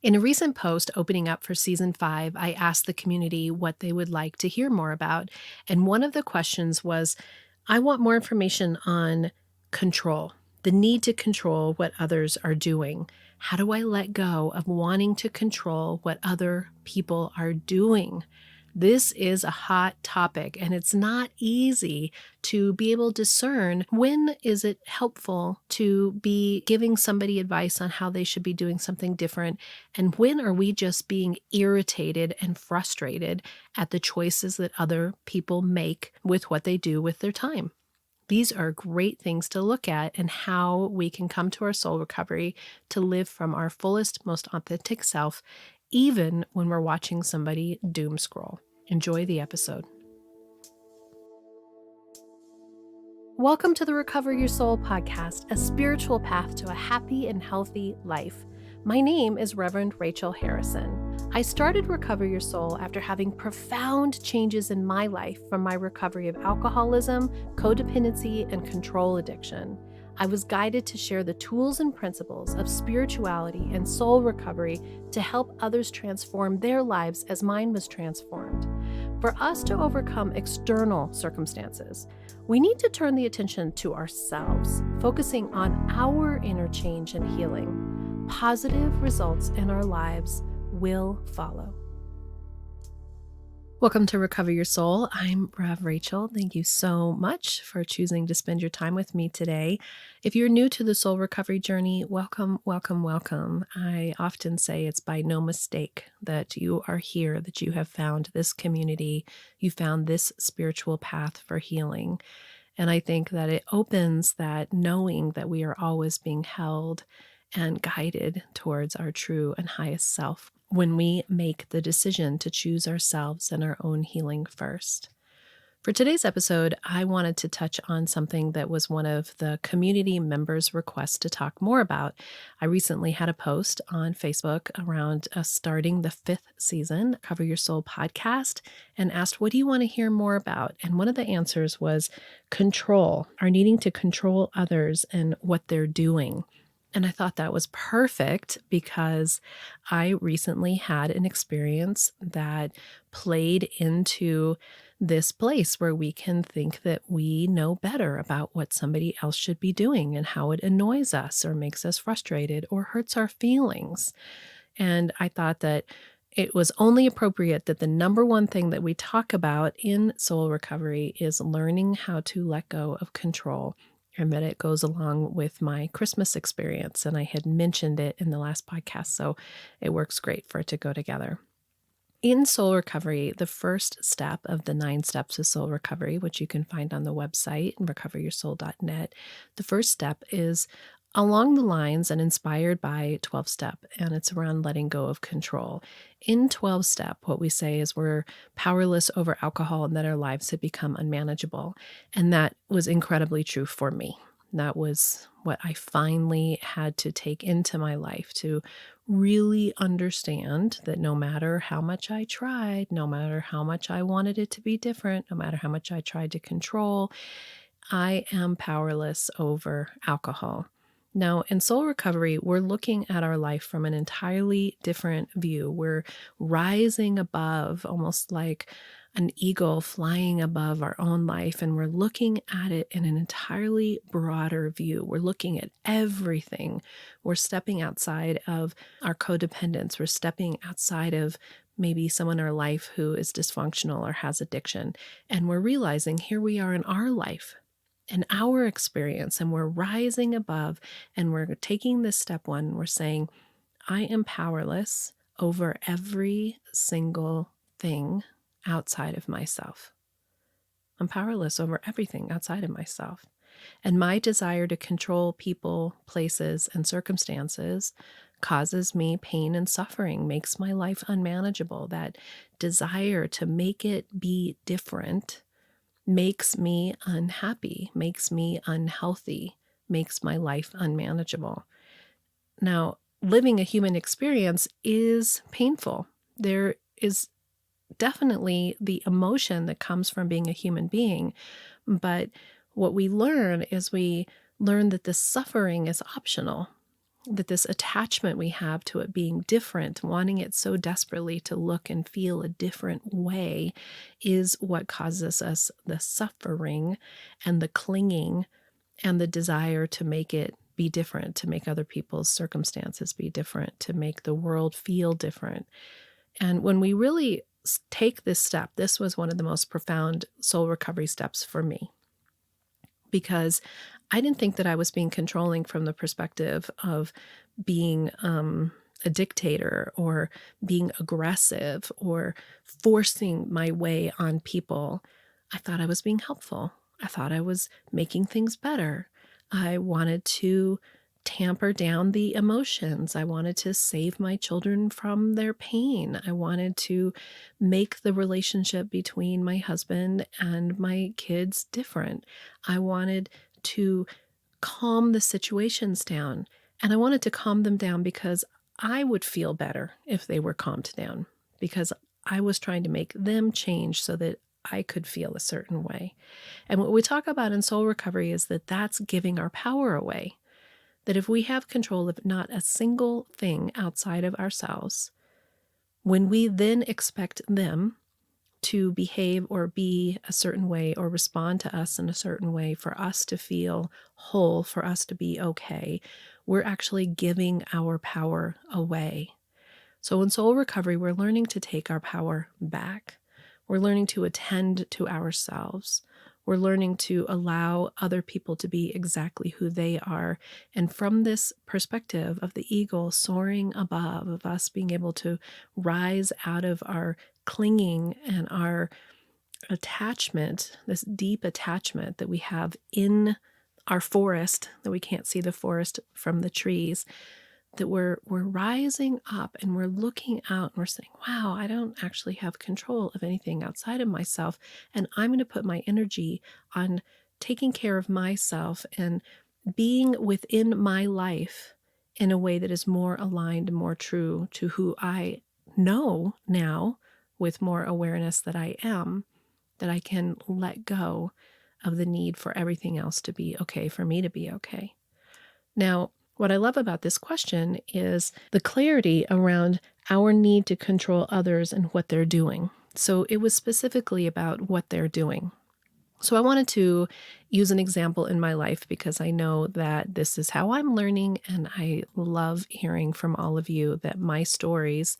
In a recent post opening up for season 5, I asked the community what they would like to hear more about. And one of the questions was, I want more information on control, the need to control what others are doing. How do I let go of wanting to control what other people are doing? This is a hot topic, and it's not easy to be able to discern when is it helpful to be giving somebody advice on how they should be doing something different, and when are we just being irritated and frustrated at the choices that other people make with what they do with their time. These are great things to look at and how we can come to our soul recovery to live from our fullest, most authentic self, even when we're watching somebody doom scroll. Enjoy the episode. Welcome to the Recover Your Soul podcast, a spiritual path to a happy and healthy life. My name is Reverend Rachel Harrison. I started Recover Your Soul after having profound changes in my life from my recovery of alcoholism, codependency, and control addiction. I was guided to share the tools and principles of spirituality and soul recovery to help others transform their lives as mine was transformed. For us to overcome external circumstances, we need to turn the attention to ourselves, focusing on our inner change and healing. Positive results in our lives will follow. Welcome to Recover Your Soul. I'm Rev Rachel. Thank you so much for choosing to spend your time with me today. If you're new to the soul recovery journey, welcome, welcome, welcome. I often say it's by no mistake that you are here, that you have found this community, you found this spiritual path for healing. And I think that it opens that knowing that we are always being held and guided towards our true and highest self when we make the decision to choose ourselves and our own healing first. For today's episode, I wanted to touch on something that was one of the community members' requests to talk more about. I recently had a post on Facebook around starting the 5th season, Cover Your Soul podcast, and asked, what do you want to hear more about? And one of the answers was control, our needing to control others and what they're doing. And I thought that was perfect because I recently had an experience that played into this place where we can think that we know better about what somebody else should be doing and how it annoys us or makes us frustrated or hurts our feelings. And I thought that it was only appropriate that the number one thing that we talk about in soul recovery is learning how to let go of control. And that it goes along with my Christmas experience. And I had mentioned it in the last podcast, so it works great for it to go together. In soul recovery, the first step of the 9 steps of soul recovery, which you can find on the website, recoveryoursoul.net, the first step is along the lines and inspired by 12-step, and it's around letting go of control. In 12-step, what we say is we're powerless over alcohol and that our lives have become unmanageable. And that was incredibly true for me. That was what I finally had to take into my life to really understand that no matter how much I tried, no matter how much I wanted it to be different, no matter how much I tried to control, I am powerless over alcohol. Now, in soul recovery, we're looking at our life from an entirely different view. We're rising above, almost like an eagle flying above our own life, and we're looking at it in an entirely broader view. We're looking at everything. We're stepping outside of our codependence. We're stepping outside of maybe someone in our life who is dysfunctional or has addiction, and we're realizing here we are in our life, in our experience, and we're rising above, and we're taking this step one. We're saying, I am powerless over every single thing outside of myself. I'm powerless over everything outside of myself. And my desire to control people, places, and circumstances causes me pain and suffering, makes my life unmanageable. That desire to make it be different makes me unhappy, makes me unhealthy, makes my life unmanageable. Now, living a human experience is painful. There is definitely the emotion that comes from being a human being, but what we learn is we learn that the suffering is optional. that this attachment we have to it being different, wanting it so desperately to look and feel a different way, is what causes us the suffering and the clinging and the desire to make it be different, to make other people's circumstances be different, to make the world feel different. And when we really take this step, this was one of the most profound soul recovery steps for me, because I didn't think that I was being controlling from the perspective of being a dictator or being aggressive or forcing my way on people. I thought I was being helpful. I thought I was making things better. I wanted to tamper down the emotions. I wanted to save my children from their pain. I wanted to make the relationship between my husband and my kids different. I wanted to calm the situations down. And I wanted to calm them down because I would feel better if they were calmed down, because I was trying to make them change so that I could feel a certain way. And what we talk about in soul recovery is that that's giving our power away. That if we have control of not a single thing outside of ourselves, when we then expect them to behave or be a certain way or respond to us in a certain way for us to feel whole, for us to be okay, we're actually giving our power away. So in soul recovery, we're learning to take our power back. We're learning to attend to ourselves. We're learning to allow other people to be exactly who they are. And from this perspective of the eagle soaring above, of us being able to rise out of our clinging and our attachment, this deep attachment that we have in our forest, that we can't see the forest from the trees, that we're rising up and we're looking out and we're saying, wow, I don't actually have control of anything outside of myself. And I'm going to put my energy on taking care of myself and being within my life in a way that is more aligned and more true to who I know now, with more awareness that I am, that I can let go of the need for everything else to be okay, for me to be okay. Now, what I love about this question is the clarity around our need to control others and what they're doing. So it was specifically about what they're doing. So I wanted to use an example in my life because I know that this is how I'm learning, and I love hearing from all of you that my stories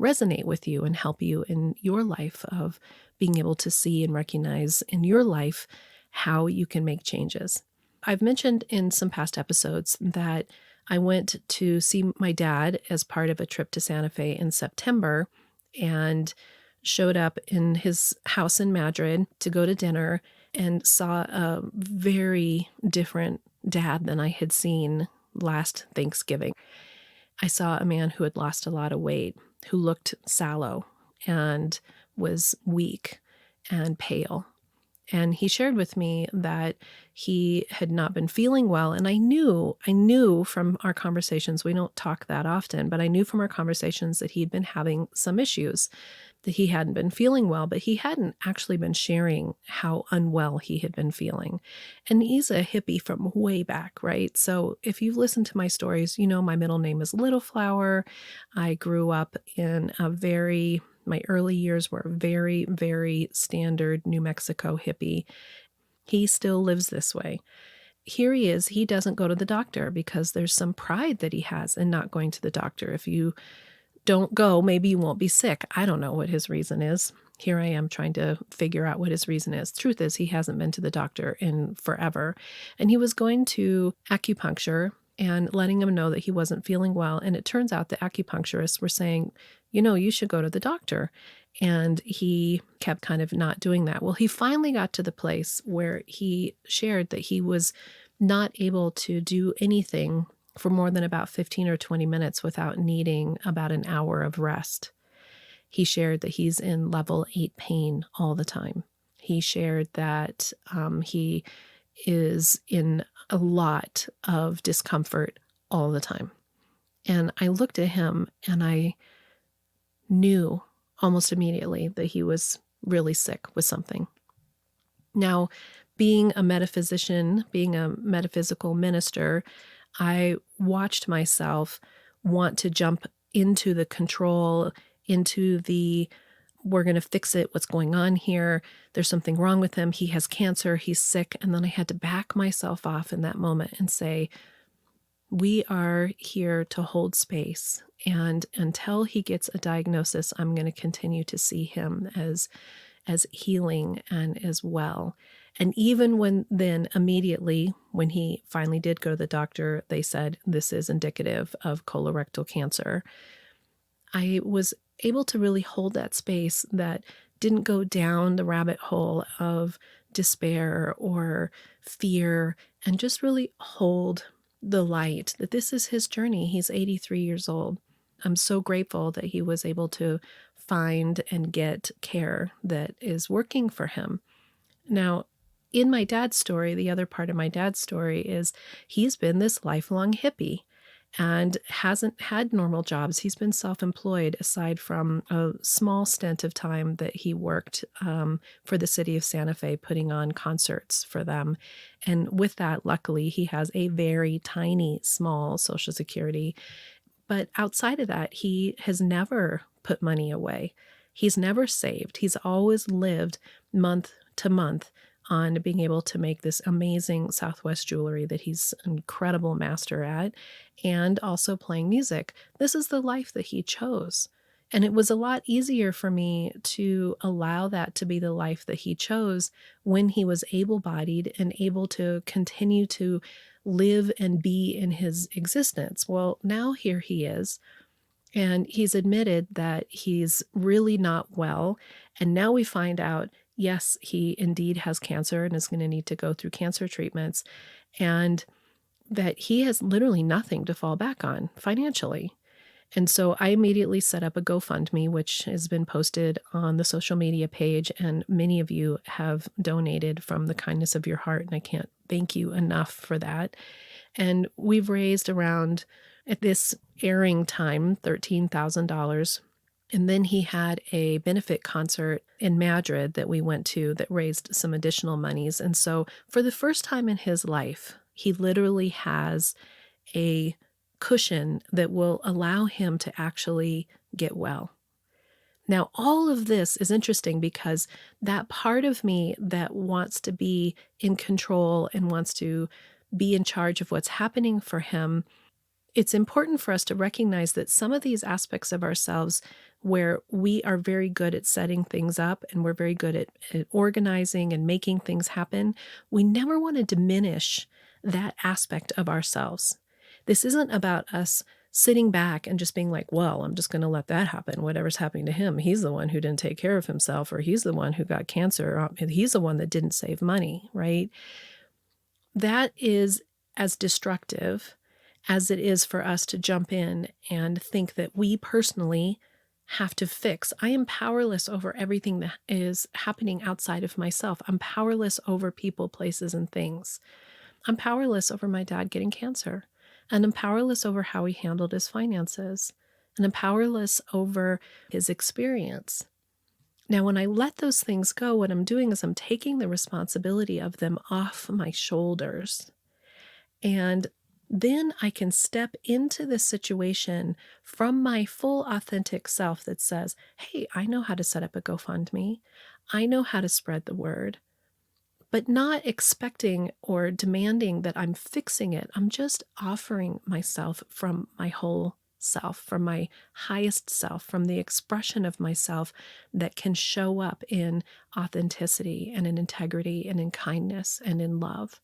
resonate with you and help you in your life of being able to see and recognize in your life how you can make changes. I've mentioned in some past episodes that I went to see my dad as part of a trip to Santa Fe in September and showed up in his house in Madrid to go to dinner and saw a very different dad than I had seen last Thanksgiving. I saw a man who had lost a lot of weight, who looked sallow and was weak and pale. And he shared with me that he had not been feeling well. And I knew from our conversations, we don't talk that often, but I knew from our conversations that he'd been having some issues, that he hadn't been feeling well, but he hadn't actually been sharing how unwell he had been feeling. And he's a hippie from way back, right? So if you've listened to my stories, you know my middle name is Little Flower. I grew up in my early years were very, very standard New Mexico hippie. He still lives this way. Here he is. He doesn't go to the doctor because there's some pride that he has in not going to the doctor. If you don't go, maybe you won't be sick. I don't know what his reason is. Here I am trying to figure out what his reason is. Truth is, he hasn't been to the doctor in forever. And he was going to acupuncture and letting him know that he wasn't feeling well. And it turns out the acupuncturists were saying, you should go to the doctor. And he kept kind of not doing that. Well, he finally got to the place where he shared that he was not able to do anything for more than about 15 or 20 minutes without needing about an hour of rest. He shared that he's in level 8 pain all the time. He shared that he is in a lot of discomfort all the time. And I looked at him and I knew almost immediately that he was really sick with something. Now, being a metaphysician, being a metaphysical minister, I watched myself want to jump into the control, into the we're going to fix it. What's going on here? There's something wrong with him. He has cancer. He's sick. And then I had to back myself off in that moment and say, we are here to hold space. And until he gets a diagnosis, I'm going to continue to see him as healing and as well. And even when then immediately when he finally did go to the doctor, they said this is indicative of colorectal cancer. I was able to really hold that space that didn't go down the rabbit hole of despair or fear, and just really hold the light that this is his journey. He's 83 years old. I'm so grateful that he was able to find and get care that is working for him. Now, in my dad's story, the other part of my dad's story is he's been this lifelong hippie and hasn't had normal jobs. He's been self-employed aside from a small stint of time that he worked for the city of Santa Fe, putting on concerts for them. And with that, luckily, he has a very tiny, small Social Security. But outside of that, he has never put money away. He's never saved. He's always lived month to month on being able to make this amazing Southwest jewelry that he's an incredible master at, and also playing music. This is the life that he chose. And it was a lot easier for me to allow that to be the life that he chose when he was able-bodied and able to continue to live and be in his existence. Well, now here he is, and he's admitted that he's really not well. And now we find out, yes, he indeed has cancer and is going to need to go through cancer treatments, and that he has literally nothing to fall back on financially. And so I immediately set up a GoFundMe, which has been posted on the social media page, and many of you have donated from the kindness of your heart, and I can't thank you enough for that. And we've raised around, at this airing time, $13,000. And then he had a benefit concert in Madrid that we went to that raised some additional monies. And so for the first time in his life, he literally has a cushion that will allow him to actually get well. Now, all of this is interesting because that part of me that wants to be in control and wants to be in charge of what's happening for him, it's important for us to recognize that some of these aspects of ourselves where we are very good at setting things up and we're very good at organizing and making things happen, we never want to diminish that aspect of ourselves. This isn't about us sitting back and just being like, well, I'm just going to let that happen. Whatever's happening to him, he's the one who didn't take care of himself, or he's the one who got cancer, or he's the one that didn't save money, right? That is as destructive as it is for us to jump in and think that we personally have to fix. I am powerless over everything that is happening outside of myself. I'm powerless over people, places, and things. I'm powerless over my dad getting cancer. And I'm powerless over how he handled his finances. And I'm powerless over his experience. Now, when I let those things go, what I'm doing is I'm taking the responsibility of them off my shoulders. And then I can step into this situation from my full authentic self that says, hey, I know how to set up a GoFundMe. I know how to spread the word. But not expecting or demanding that I'm fixing it. I'm just offering myself from my whole self, from my highest self, from the expression of myself that can show up in authenticity and in integrity and in kindness and in love.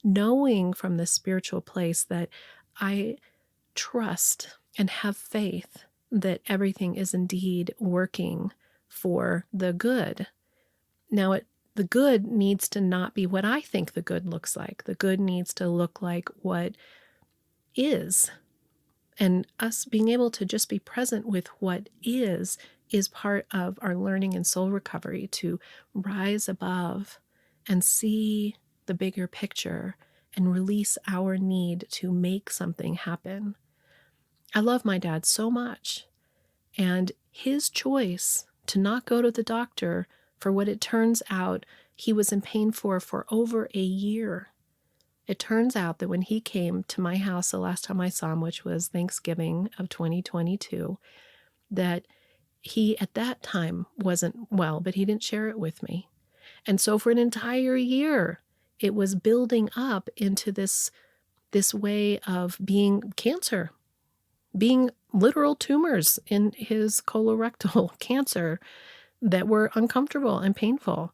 Knowing from this spiritual place that I trust and have faith that everything is indeed working for the good. Now, the good needs to not be what I think the good looks like. The good needs to look like what is. And us being able to just be present with what is part of our learning and soul recovery, to rise above and see the bigger picture and release our need to make something happen. I love my dad so much. And his choice to not go to the doctor for what it turns out he was in pain for over a year. It turns out that when he came to my house the last time I saw him, which was Thanksgiving of 2022, that he at that time wasn't well, but he didn't share it with me. And so for an entire year, it was building up into this way of being cancer, being literal tumors in his colorectal cancer that were uncomfortable and painful.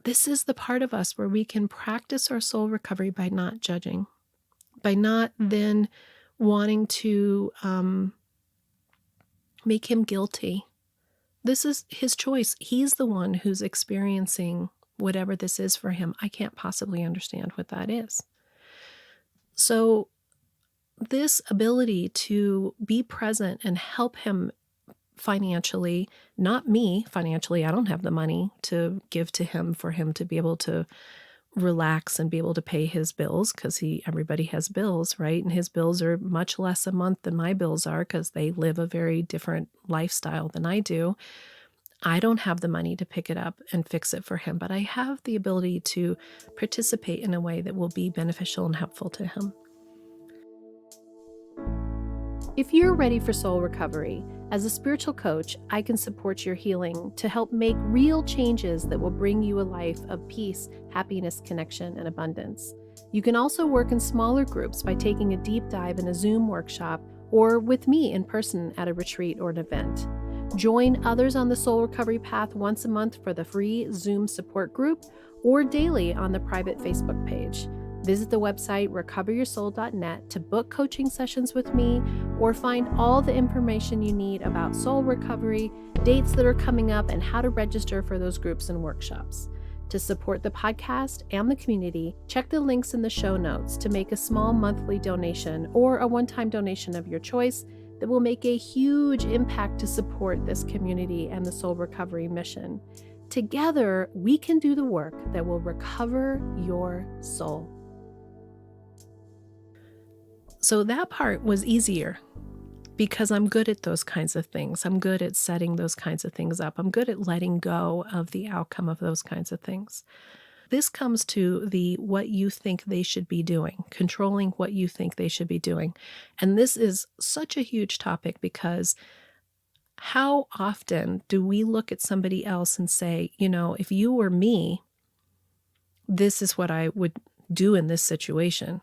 This is the part of us where we can practice our soul recovery by not judging, by not then wanting to make him guilty. This is his choice. He's the one who's experiencing whatever this is for him. I can't possibly understand what that is. So this ability to be present and help him financially, not me financially, I don't have the money to give to him for him to be able to relax and be able to pay his bills, because everybody has bills, right? And his bills are much less a month than my bills are because they live a very different lifestyle than I do. I don't have the money to pick it up and fix it for him, but I have the ability to participate in a way that will be beneficial and helpful to him. If you're ready for soul recovery, as a spiritual coach, I can support your healing to help make real changes that will bring you a life of peace, happiness, connection, and abundance. You can also work in smaller groups by taking a deep dive in a Zoom workshop or with me in person at a retreat or an event. Join others on the soul recovery path once a month for the free Zoom support group or daily on the private Facebook page. Visit the website recoveryoursoul.net to book coaching sessions with me or find all the information you need about soul recovery, dates that are coming up, and how to register for those groups and workshops. To support the podcast and the community, check the links in the show notes to make a small monthly donation or a one-time donation of your choice that will make a huge impact to support this community and the soul recovery mission. Together, we can do the work that will recover your soul. So that part was easier because I'm good at those kinds of things. I'm good at setting those kinds of things up. I'm good at letting go of the outcome of those kinds of things. This comes to the what you think they should be doing, controlling what you think they should be doing. And this is such a huge topic because how often do we look at somebody else and say, if you were me, this is what I would do in this situation?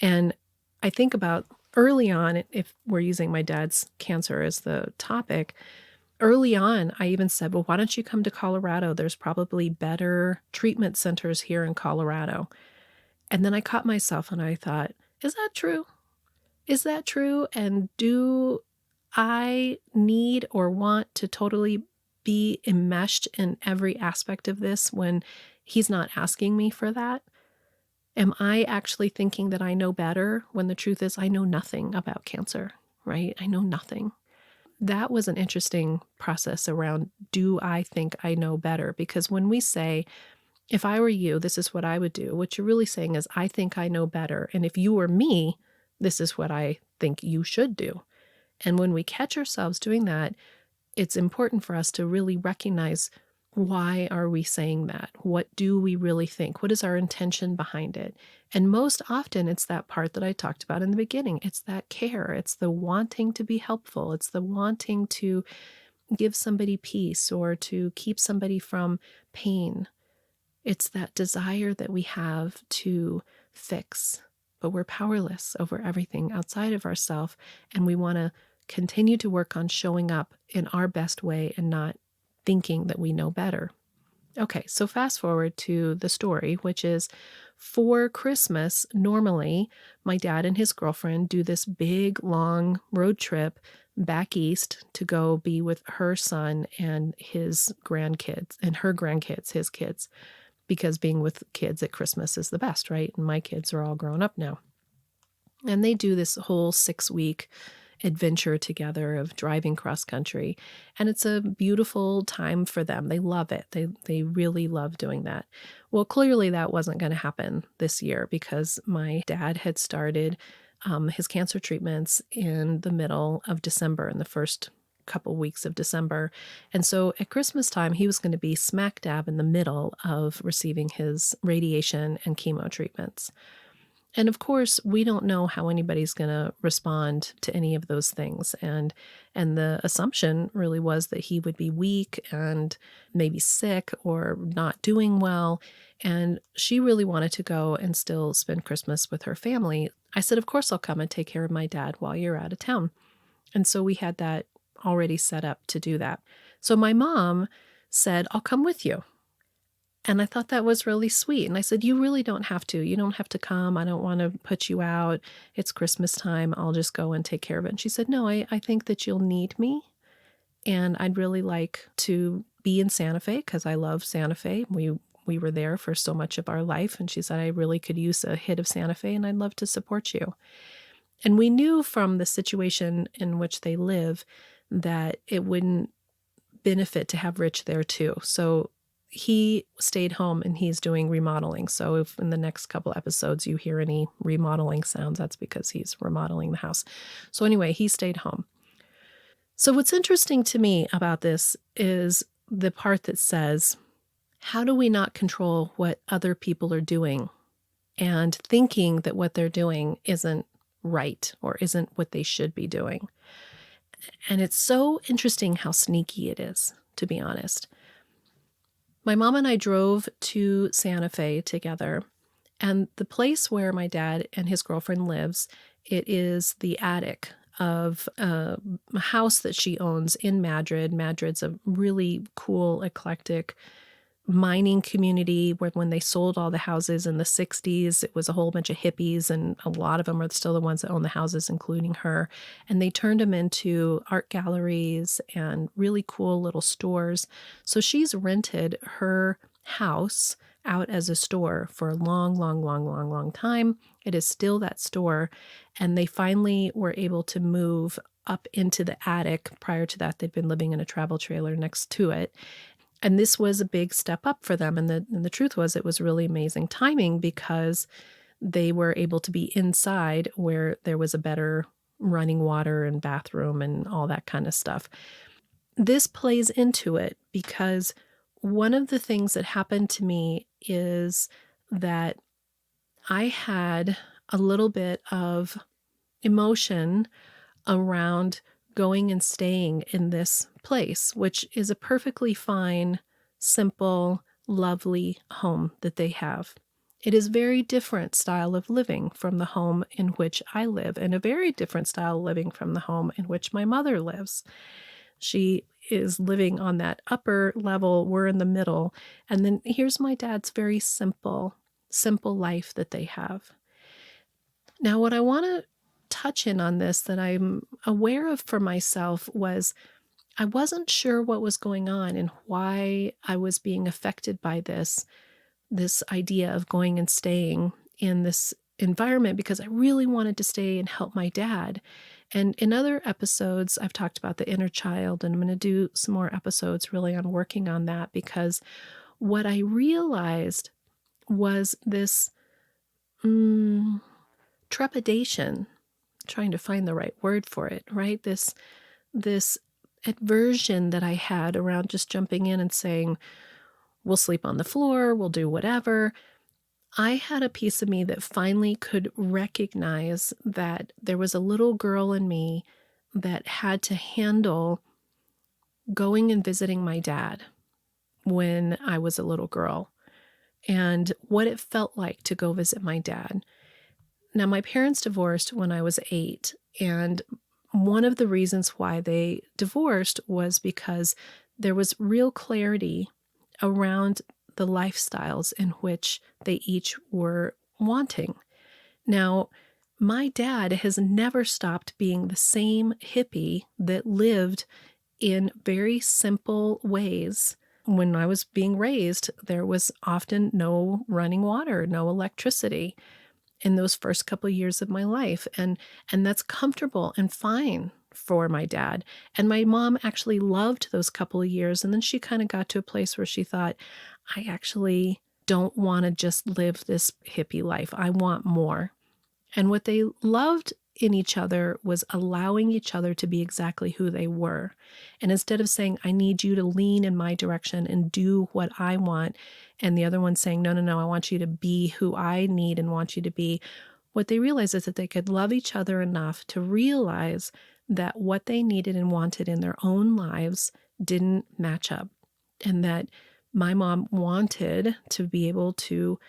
And I think about early on, if we're using my dad's cancer as the topic, early on, I even said, well, why don't you come to Colorado? There's probably better treatment centers here in Colorado. And then I caught myself and I thought, is that true? Is that true? And do I need or want to totally be enmeshed in every aspect of this when he's not asking me for that? Am I actually thinking that I know better when the truth is I know nothing about cancer, right? I know nothing. That was an interesting process around, do I think I know better? Because when we say, if I were you, this is what I would do, what you're really saying is, I think I know better. And if you were me, this is what I think you should do. And when we catch ourselves doing that, it's important for us to really recognize, why are we saying that? What do we really think? What is our intention behind it? And most often it's that part that I talked about in the beginning. It's that care. It's the wanting to be helpful. It's the wanting to give somebody peace or to keep somebody from pain. It's that desire that we have to fix, but we're powerless over everything outside of ourselves. And we want to continue to work on showing up in our best way and not thinking that we know better. Okay, so fast forward to the story, which is for Christmas, normally my dad and his girlfriend do this big, long road trip back east to go be with her son and his grandkids and her grandkids, his kids, because being with kids at Christmas is the best, right? And my kids are all grown up now. And they do this whole 6-week adventure together of driving cross country. And it's a beautiful time for them. They love it. They really love doing that. Well, clearly that wasn't going to happen this year because my dad had started his cancer treatments in the middle of December, in the first couple weeks of December. And so at Christmas time, he was going to be smack dab in the middle of receiving his radiation and chemo treatments. And of course, we don't know how anybody's going to respond to any of those things. And the assumption really was that he would be weak and maybe sick or not doing well. And she really wanted to go and still spend Christmas with her family. I said, of course, I'll come and take care of my dad while you're out of town. And so we had that already set up to do that. So my mom said, I'll come with you. And I thought that was really sweet. And I said, you really don't have to. You don't have to come. I don't want to put you out. It's Christmas time. I'll just go and take care of it. And she said, no, I think that you'll need me. And I'd really like to be in Santa Fe because I love Santa Fe. We were there for so much of our life. And she said, I really could use a hit of Santa Fe and I'd love to support you. And we knew from the situation in which they live that it wouldn't benefit to have Rich there too. So he stayed home and he's doing remodeling. So if in the next couple episodes you hear any remodeling sounds, that's because he's remodeling the house. So anyway, he stayed home. So what's interesting to me about this is the part that says, how do we not control what other people are doing and thinking that what they're doing isn't right or isn't what they should be doing? And it's so interesting how sneaky it is, to be honest. My mom and I drove to Santa Fe together, and the place where my dad and his girlfriend lives, it is the attic of a house that she owns in Madrid. Madrid's a really cool, eclectic mining community where when they sold all the houses in the 60s, it was a whole bunch of hippies, and a lot of them are still the ones that own the houses, including her. And they turned them into art galleries and really cool little stores. So she's rented her house out as a store for a long time. It is still that store. And they finally were able to move up into the attic. Prior to that, they'd been living in a travel trailer next to it. And this was a big step up for them. And the truth was, it was really amazing timing because they were able to be inside where there was a better running water and bathroom and all that kind of stuff. This plays into it because one of the things that happened to me is that I had a little bit of emotion around going and staying in this place, which is a perfectly fine, simple, lovely home that they have. It is a very different style of living from the home in which I live, and a very different style of living from the home in which my mother lives. She is living on that upper level. We're in the middle. And then here's my dad's very simple life that they have. Now, what I want to touch in on this that I'm aware of for myself was I wasn't sure what was going on and why I was being affected by this idea of going and staying in this environment, because I really wanted to stay and help my dad. And in other episodes, I've talked about the inner child, and I'm going to do some more episodes really on working on that, because what I realized was this trepidation, trying to find the right word for it, right? This aversion that I had around just jumping in and saying, we'll sleep on the floor, we'll do whatever. I had a piece of me that finally could recognize that there was a little girl in me that had to handle going and visiting my dad when I was a little girl and what it felt like to go visit my dad. Now, my parents divorced when I was 8, and one of the reasons why they divorced was because there was real clarity around the lifestyles in which they each were wanting. Now, my dad has never stopped being the same hippie that lived in very simple ways. When I was being raised, there was often no running water, no electricity in those first couple of years of my life. And that's comfortable and fine for my dad. And my mom actually loved those couple of years. And then she kind of got to a place where she thought, I actually don't want to just live this hippie life. I want more. And what they loved in each other was allowing each other to be exactly who they were. And instead of saying, I need you to lean in my direction and do what I want, and the other one saying, no, no, no, I want you to be who I need and want you to be, what they realized is that they could love each other enough to realize that what they needed and wanted in their own lives didn't match up. And that my mom wanted to be able to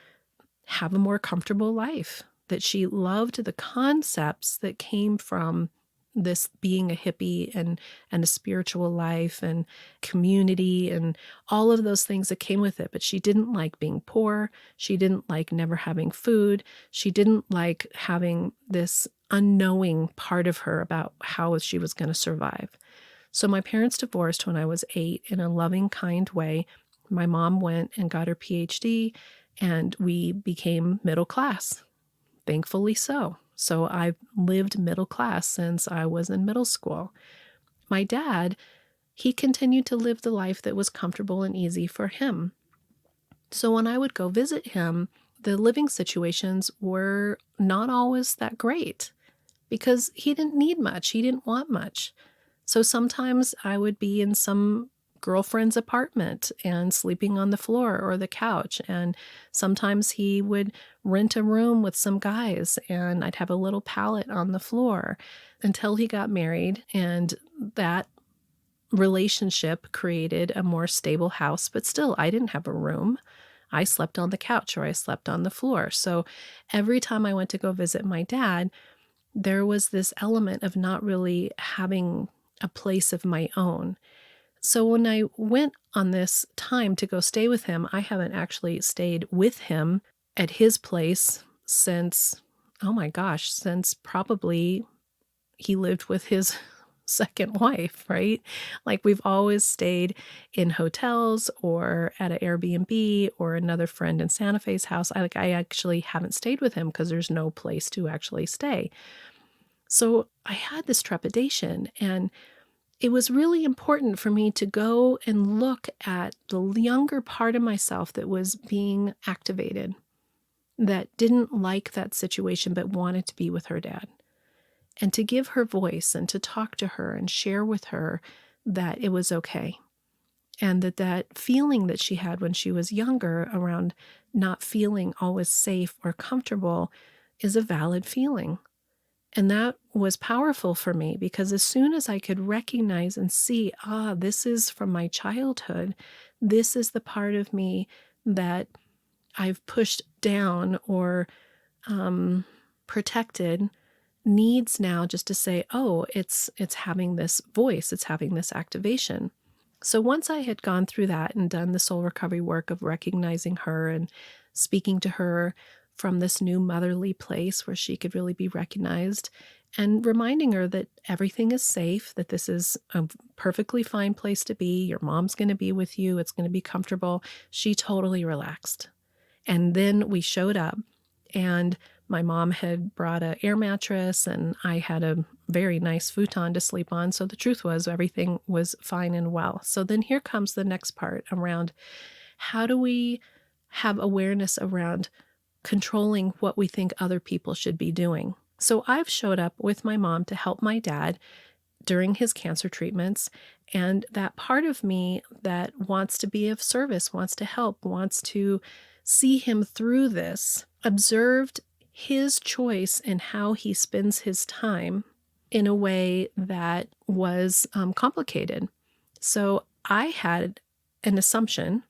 have a more comfortable life, that she loved the concepts that came from this being a hippie and a spiritual life and community and all of those things that came with it. But she didn't like being poor. She didn't like never having food. She didn't like having this unknowing part of her about how she was going to survive. So my parents divorced when I was 8 in a loving, kind way. My mom went and got her PhD, and we became middle class. Thankfully so. So I've lived middle class since I was in middle school. My dad, he continued to live the life that was comfortable and easy for him. So when I would go visit him, the living situations were not always that great because he didn't need much. He didn't want much. So sometimes I would be in some girlfriend's apartment and sleeping on the floor or the couch. And sometimes he would rent a room with some guys and I'd have a little pallet on the floor until he got married. And that relationship created a more stable house. But still, I didn't have a room. I slept on the couch or I slept on the floor. So every time I went to go visit my dad, there was this element of not really having a place of my own. So when I went on this time to go stay with him, I haven't actually stayed with him at his place since, oh my gosh, since probably he lived with his second wife, right? Like we've always stayed in hotels or at an Airbnb or another friend in Santa Fe's house. I actually haven't stayed with him because there's no place to actually stay. So I had this trepidation, and it was really important for me to go and look at the younger part of myself that was being activated, that didn't like that situation but wanted to be with her dad, and to give her voice and to talk to her and share with her that it was okay. And that feeling that she had when she was younger around not feeling always safe or comfortable is a valid feeling. And that was powerful for me because as soon as I could recognize and see, this is from my childhood, this is the part of me that I've pushed down or protected, needs now just to say, it's having this voice, it's having this activation. So once I had gone through that and done the soul recovery work of recognizing her and speaking to her from this new motherly place where she could really be recognized and reminding her that everything is safe, that this is a perfectly fine place to be. Your mom's going to be with you. It's going to be comfortable. She totally relaxed. And then we showed up and my mom had brought an air mattress and I had a very nice futon to sleep on. So the truth was everything was fine and well. So then here comes the next part around how do we have awareness around controlling what we think other people should be doing. So I've showed up with my mom to help my dad during his cancer treatments. And that part of me that wants to be of service, wants to help, wants to see him through this, observed his choice and how he spends his time in a way that was complicated. So I had an assumption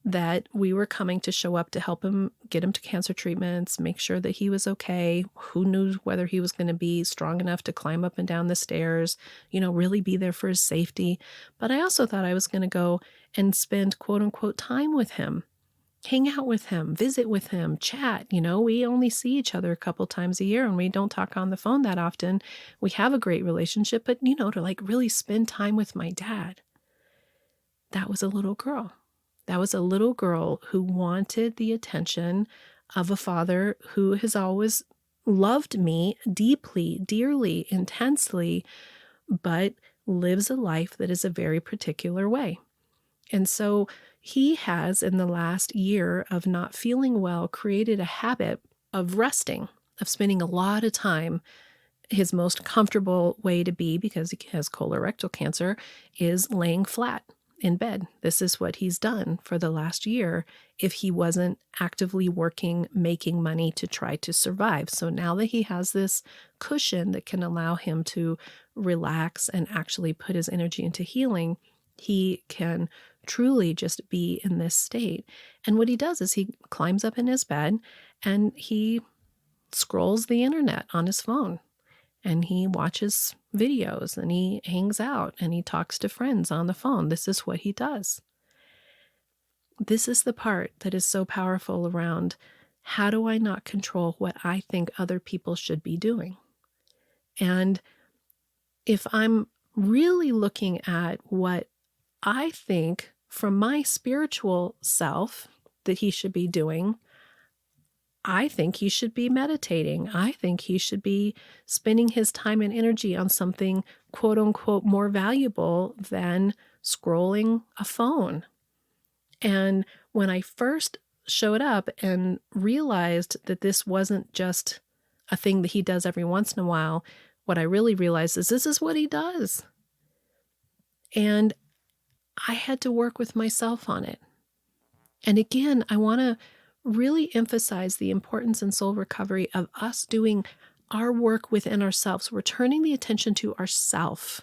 that we were coming to show up to help him, get him to cancer treatments, make sure that he was okay. Who knew whether he was going to be strong enough to climb up and down the stairs, really be there for his safety. But I also thought I was going to go and spend quote unquote time with him, hang out with him, visit with him, chat. We only see each other a couple times a year and we don't talk on the phone that often. We have a great relationship, but to like really spend time with my dad. That was a little girl. That was a little girl who wanted the attention of a father who has always loved me deeply, dearly, intensely, but lives a life that is a very particular way. And so he has, in the last year of not feeling well, created a habit of resting, of spending a lot of time his most comfortable way to be, because he has colorectal cancer, is laying flat in bed. This is what he's done for the last year if he wasn't actively working, making money to try to survive. So now that he has this cushion that can allow him to relax and actually put his energy into healing, he can truly just be in this state. And what he does is he climbs up in his bed and he scrolls the internet on his phone. And he watches videos and he hangs out and he talks to friends on the phone. This is what he does. This is the part that is so powerful around how do I not control what I think other people should be doing? And if I'm really looking at what I think from my spiritual self that he should be doing, I think he should be meditating. I think he should be spending his time and energy on something quote unquote more valuable than scrolling a phone. And when I first showed up and realized that this wasn't just a thing that he does every once in a while, what I really realized is this is what he does. And I had to work with myself on it. And again, I want to really emphasize the importance in soul recovery of us doing our work within ourselves. We're turning the attention to ourself,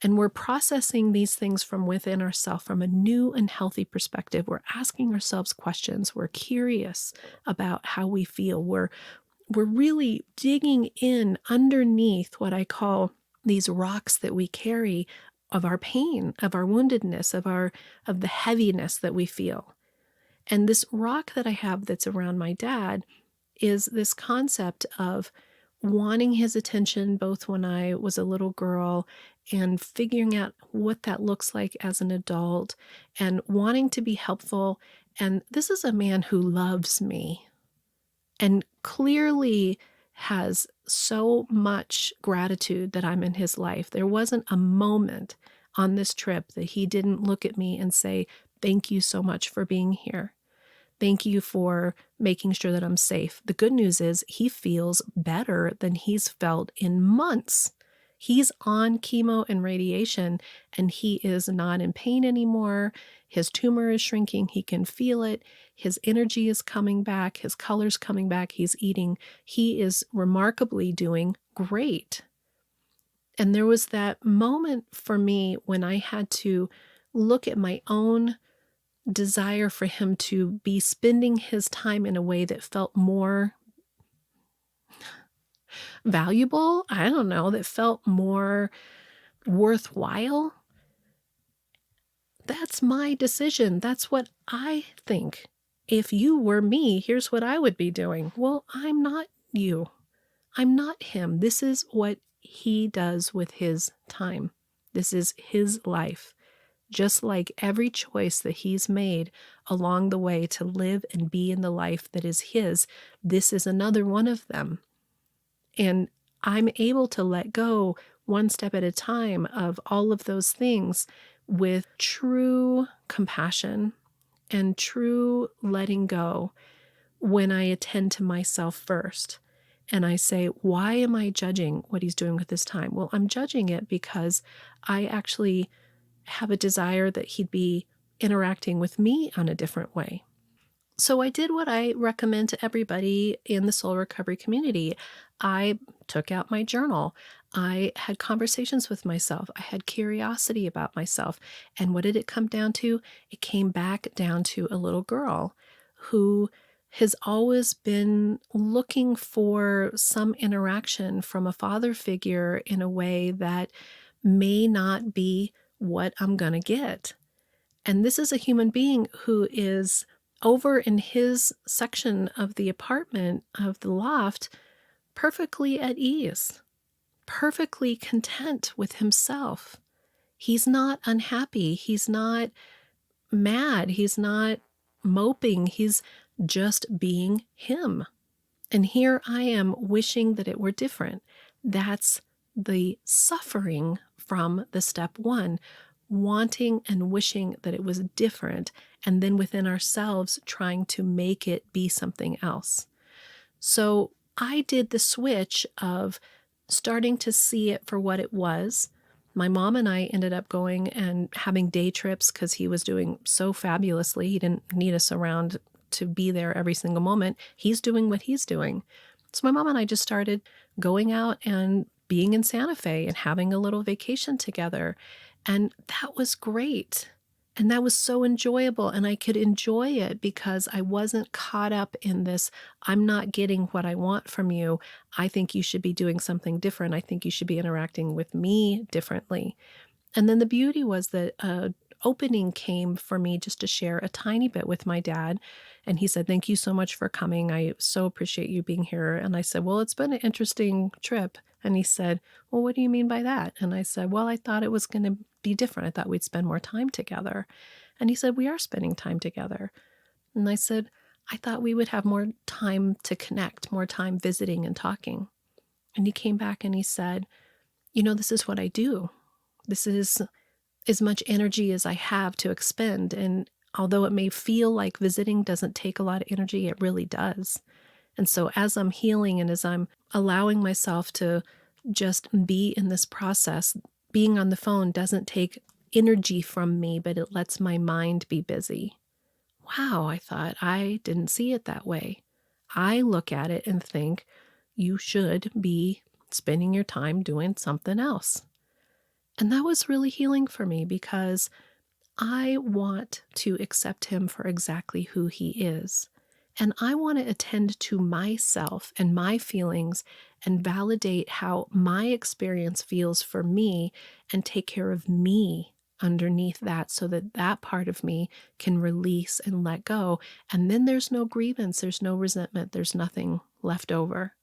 and we're processing these things from within ourselves from a new and healthy perspective. We're asking ourselves questions. We're curious about how we feel. We're really digging in underneath what I call these rocks that we carry of our pain, of our woundedness, of the heaviness that we feel. And this rock that I have that's around my dad is this concept of wanting his attention both when I was a little girl and figuring out what that looks like as an adult and wanting to be helpful. And this is a man who loves me and clearly has so much gratitude that I'm in his life. There wasn't a moment on this trip that he didn't look at me and say, "Thank you so much for being here. Thank you for making sure that I'm safe." The good news is he feels better than he's felt in months. He's on chemo and radiation, and he is not in pain anymore. His tumor is shrinking. He can feel it. His energy is coming back. His color's coming back. He's eating. He is remarkably doing great. And there was that moment for me when I had to look at my own desire for him to be spending his time in a way that felt more valuable. I don't know, that felt more worthwhile. That's my decision. That's what I think. If you were me, here's what I would be doing. Well, I'm not you. I'm not him. This is what he does with his time. This is his life. Just like every choice that he's made along the way to live and be in the life that is his, this is another one of them. And I'm able to let go one step at a time of all of those things with true compassion and true letting go when I attend to myself first. And I say, why am I judging what he's doing with his time? Well, I'm judging it because I actually have a desire that he'd be interacting with me on a different way. So I did what I recommend to everybody in the soul recovery community. I took out my journal. I had conversations with myself. I had curiosity about myself. And what did it come down to? It came back down to a little girl who has always been looking for some interaction from a father figure in a way that may not be what I'm going to get. And this is a human being who is over in his section of the apartment, of the loft, perfectly at ease, perfectly content with himself. He's not unhappy. He's not mad. He's not moping. He's just being him. And here I am wishing that it were different. That's the suffering from the step one, wanting and wishing that it was different, and then within ourselves trying to make it be something else. So I did the switch of starting to see it for what it was. My mom and I ended up going and having day trips because he was doing so fabulously. He didn't need us around to be there every single moment. He's doing what he's doing. So my mom and I just started going out and being in Santa Fe and having a little vacation together. And that was great. And that was so enjoyable. And I could enjoy it because I wasn't caught up in this, I'm not getting what I want from you. I think you should be doing something different. I think you should be interacting with me differently. And then the beauty was that opening came for me just to share a tiny bit with my dad. And he said, "Thank you so much for coming. I so appreciate you being here." And I said, "Well, it's been an interesting trip." And he said, "Well, what do you mean by that?" And I said, "Well, I thought it was going to be different. I thought we'd spend more time together." And he said, "We are spending time together." And I said, "I thought we would have more time to connect, more time visiting and talking." And he came back and he said, "This is what I do. This is as much energy as I have to expend. And although it may feel like visiting doesn't take a lot of energy, it really does. And so as I'm healing and as I'm allowing myself to just be in this process, being on the phone doesn't take energy from me, but it lets my mind be busy." Wow, I thought, I didn't see it that way. I look at it and think you should be spending your time doing something else. And that was really healing for me because I want to accept him for exactly who he is. And I want to attend to myself and my feelings and validate how my experience feels for me and take care of me underneath that so that that part of me can release and let go. And then there's no grievance, there's no resentment, there's nothing left over.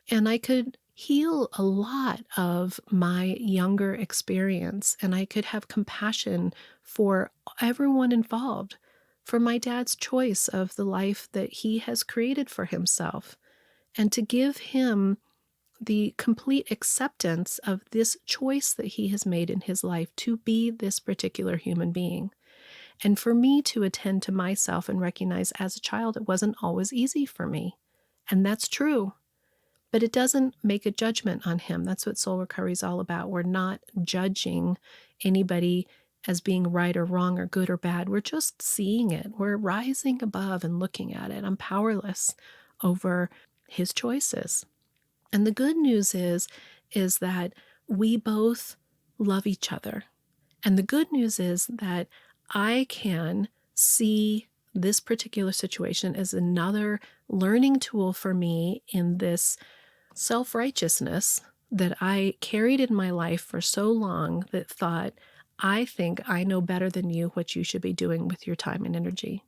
And I could heal a lot of my younger experience, and I could have compassion for everyone involved, for my dad's choice of the life that he has created for himself, and to give him the complete acceptance of this choice that he has made in his life to be this particular human being. And for me to attend to myself and recognize as a child, it wasn't always easy for me. And that's true. But it doesn't make a judgment on him. That's what soul recovery is all about. We're not judging anybody as being right or wrong or good or bad. We're just seeing it. We're rising above and looking at it. I'm powerless over his choices. And the good news is that we both love each other. And the good news is that I can see this particular situation as another learning tool for me in this self-righteousness that I carried in my life for so long that thought, I think I know better than you what you should be doing with your time and energy.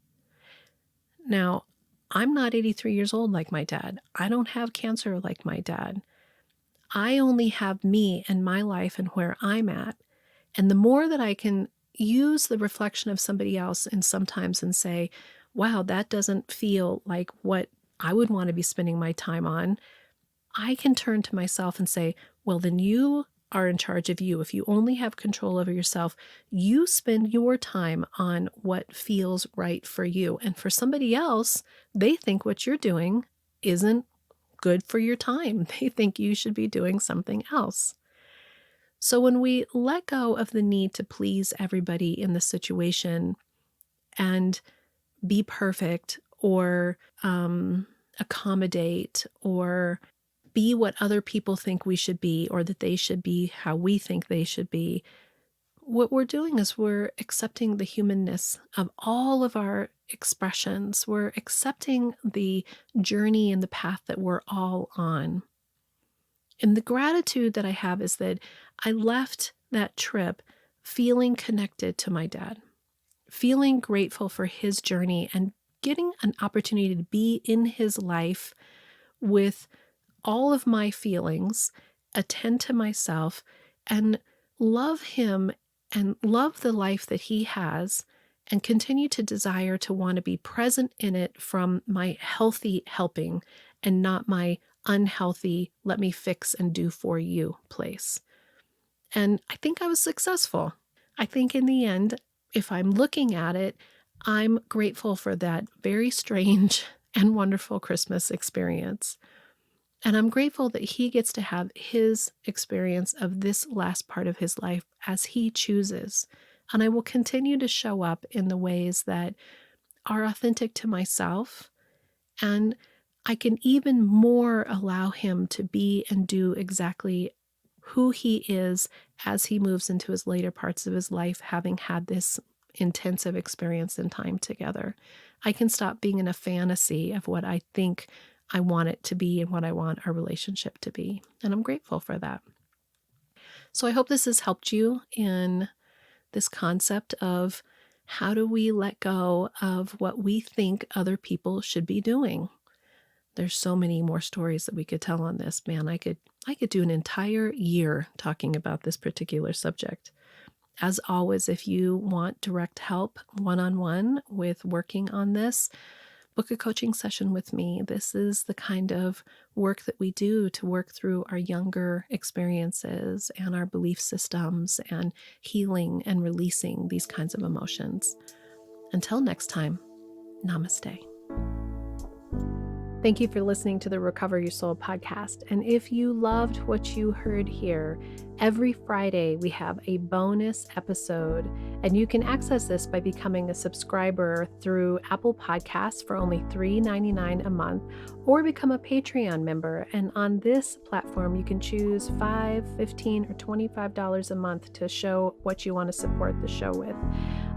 Now, I'm not 83 years old like my dad. I don't have cancer like my dad. I only have me and my life and where I'm at. And the more that I can use the reflection of somebody else and sometimes and say, wow, that doesn't feel like what I would want to be spending my time on, I can turn to myself and say, well, then you are in charge of you. If you only have control over yourself, you spend your time on what feels right for you. And for somebody else, they think what you're doing isn't good for your time. They think you should be doing something else. So when we let go of the need to please everybody in the situation and be perfect or accommodate or be what other people think we should be or that they should be how we think they should be, what we're doing is we're accepting the humanness of all of our expressions. We're accepting the journey and the path that we're all on. And the gratitude that I have is that I left that trip feeling connected to my dad, feeling grateful for his journey and getting an opportunity to be in his life with all of my feelings, attend to myself, and love him and love the life that he has and continue to desire to want to be present in it from my healthy helping and not my unhealthy, let me fix and do for you place. And I think I was successful. I think in the end, if I'm looking at it, I'm grateful for that very strange and wonderful Christmas experience. And I'm grateful that he gets to have his experience of this last part of his life as he chooses. And I will continue to show up in the ways that are authentic to myself. And I can even more allow him to be and do exactly who he is as he moves into his later parts of his life, having had this intensive experience and time together. I can stop being in a fantasy of what I think I want it to be and what I want our relationship to be. And I'm grateful for that. So I hope this has helped you in this concept of how do we let go of what we think other people should be doing. There's so many more stories that we could tell on this. Man, I could do an entire year talking about this particular subject. As always, if you want direct help one-on-one with working on this, book a coaching session with me. This is the kind of work that we do to work through our younger experiences and our belief systems and healing and releasing these kinds of emotions. Until next time, namaste. Thank you for listening to the Recover Your Soul podcast. And if you loved what you heard here, every Friday we have a bonus episode, and you can access this by becoming a subscriber through Apple Podcasts for only $3.99 a month, or become a Patreon member. And on this platform, you can choose $5, $15, or $25 a month to show what you want to support the show with.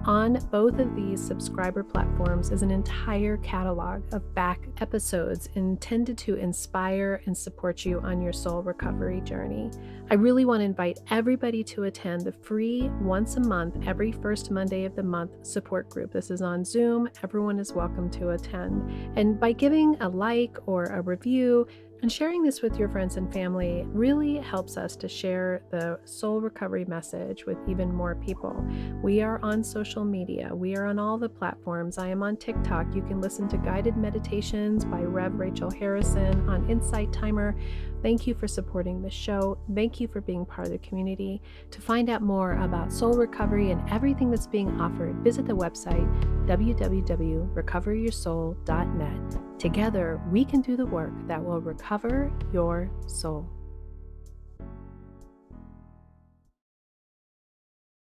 On both of these subscriber platforms is an entire catalog of back episodes intended to inspire and support you on your soul recovery journey. I really want to invite everybody to attend the free once a month, every first Monday of the month support group. This is on Zoom. Everyone is welcome to attend. And by giving a like or a review and sharing this with your friends and family really helps us to share the soul recovery message with even more people. We are on social media. We are on all the platforms. I am on TikTok. You can listen to guided meditations by Rev Rachel Harrison on Insight Timer. Thank you for supporting the show. Thank you for being part of the community. To find out more about soul recovery and everything that's being offered, visit the website www.recoveryoursoul.net. Together, we can do the work that will recover your soul.